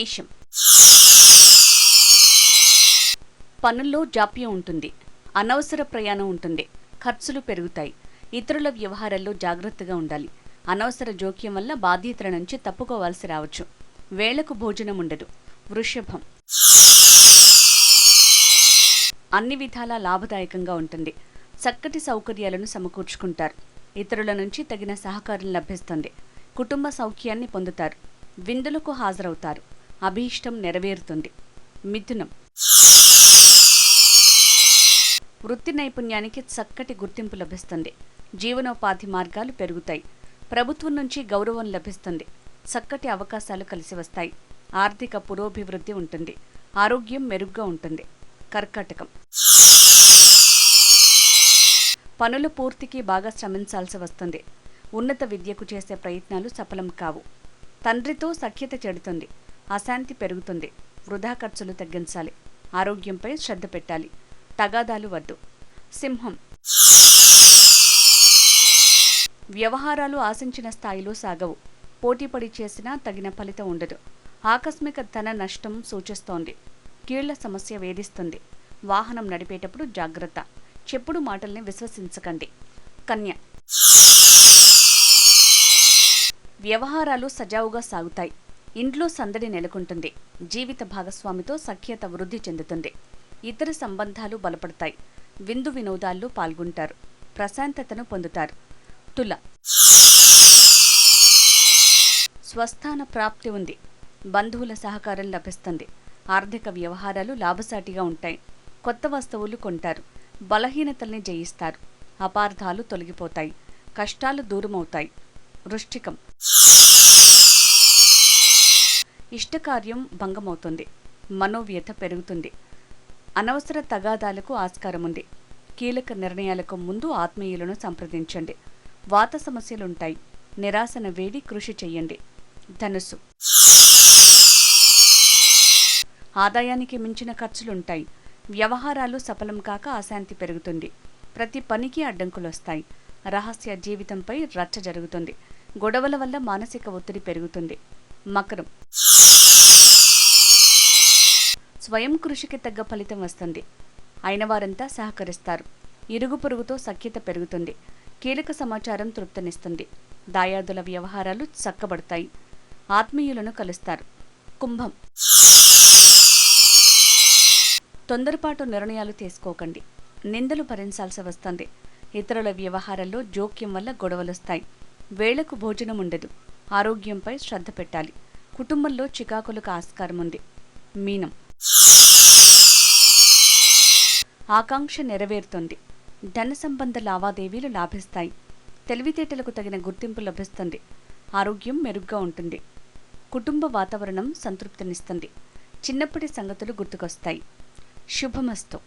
మేషం. పనుల్లో జాప్యం ఉంటుంది. అనవసర ప్రయాణం ఉంటుంది. ఖర్చులు పెరుగుతాయి. ఇతరుల వ్యవహారాల్లో జాగ్రత్తగా ఉండాలి. అనవసర జోక్యం వల్ల బాధ్యతల నుంచి తప్పుకోవాల్సి రావచ్చు. వేళకు భోజనం ఉండదు. వృషభం. అన్ని విధాలా లాభదాయకంగా ఉంటుంది. చక్కటి సౌకర్యాలను సమకూర్చుకుంటారు. ఇతరుల నుంచి తగిన సహకారం లభిస్తుంది. కుటుంబ సౌఖ్యాన్ని పొందుతారు. విందులకు హాజరవుతారు. అభీష్టం నెరవేరుతుంది. మిథునం. వృత్తి నైపుణ్యానికి చక్కటి గుర్తింపు లభిస్తుంది. జీవనోపాధి మార్గాలు పెరుగుతాయి. ప్రభుత్వం నుంచి గౌరవం లభిస్తుంది. చక్కటి అవకాశాలు కలిసి వస్తాయి. ఆర్థిక పురోభివృద్ధి ఉంటుంది. ఆరోగ్యం మెరుగ్గా ఉంటుంది. కర్కాటకం. పనుల పూర్తికి బాగా శ్రమించాల్సి వస్తుంది. ఉన్నత విద్యకు చేసే ప్రయత్నాలు సఫలం కావు. తండ్రితో సఖ్యత చెడుతుంది. అశాంతి పెరుగుతుంది. వృధా ఖర్చులు తగ్గించాలి. ఆరోగ్యంపై శ్రద్ధ పెట్టాలి. తగాదాలు వద్దు. సింహం. వ్యవహారాలు ఆశించిన స్థాయిలో సాగవు. పోటీపడి చేసినా తగిన ఫలితం ఉండదు. ఆకస్మిక ధన నష్టం సూచిస్తోంది. కీళ్ల సమస్య వేధిస్తుంది. వాహనం నడిపేటప్పుడు జాగ్రత్త. చెప్పుడు మాటల్ని విశ్వసించకండి. కన్య. వ్యవహారాలు సజావుగా సాగుతాయి. ఇంట్లో సందడి నెలకొంటుంది. జీవిత భాగస్వామితో సఖ్యత వృద్ధి చెందుతుంది. ఇతర సంబంధాలు బలపడతాయి. విందు వినోదాల్లో పాల్గొంటారు. ప్రశాంతతను పొందుతారు. తుల. స్వస్థాన ప్రాప్తి ఉంది. బంధువుల సహకారం లభిస్తుంది. ఆర్థిక వ్యవహారాలు లాభసాటిగా ఉంటాయి. కొత్త వస్తువులు కొంటారు. బలహీనతల్ని జయిస్తారు. అపార్థాలు తొలగిపోతాయి. కష్టాలు దూరమవుతాయి. వృశ్చికం. ఇష్టకార్యం భంగమవుతుంది. మనోవ్యత పెరుగుతుంది. అనవసర తగాదాలకు ఆస్కారముంది. కీలక నిర్ణయాలకు ముందు ఆత్మీయులను సంప్రదించండి. వాత సమస్యలుంటాయి. నిరాశన వేడి కృషి చెయ్యండి. ధనుస్సు. ఆదాయానికి మించిన ఖర్చులుంటాయి. వ్యవహారాలు సఫలం కాక అశాంతి పెరుగుతుంది. ప్రతి పనికి అడ్డంకులొస్తాయి. రహస్య జీవితంపై రచ్చ జరుగుతుంది. గొడవల వల్ల మానసిక ఒత్తిడి పెరుగుతుంది. మకరం. స్వయం కృషికి తగ్గ ఫలితం వస్తుంది. అయిన వారంతా సహకరిస్తారు. ఇరుగు పొరుగుతో సఖ్యత పెరుగుతుంది. కీలక సమాచారం తృప్తినిస్తుంది. దాయాదుల వ్యవహారాలు చక్కబడతాయి. ఆత్మీయులను కలుస్తారు. కుంభం. తొందరపాటు నిర్ణయాలు తీసుకోకండి. నిందలు భరించాల్సి వస్తుంది. ఇతరుల వ్యవహారాల్లో జోక్యం వల్ల గొడవలొస్తాయి. వేళకు భోజనం ఉండదు. ఆరోగ్యంపై శ్రద్ధ పెట్టాలి. కుటుంబంలో చికాకులకు ఆస్కారం ఉంది. మీనం. ఆకాంక్ష నెరవేరుతుంది. ధన సంబంధ లావాదేవీలు లాభిస్తాయి. తెలివితేటలకు తగిన గుర్తింపు లభిస్తుంది. ఆరోగ్యం మెరుగ్గా ఉంటుంది. కుటుంబ వాతావరణం సంతృప్తినిస్తుంది. చిన్నప్పటి సంగతులు గుర్తుకొస్తాయి. శుభమస్తు.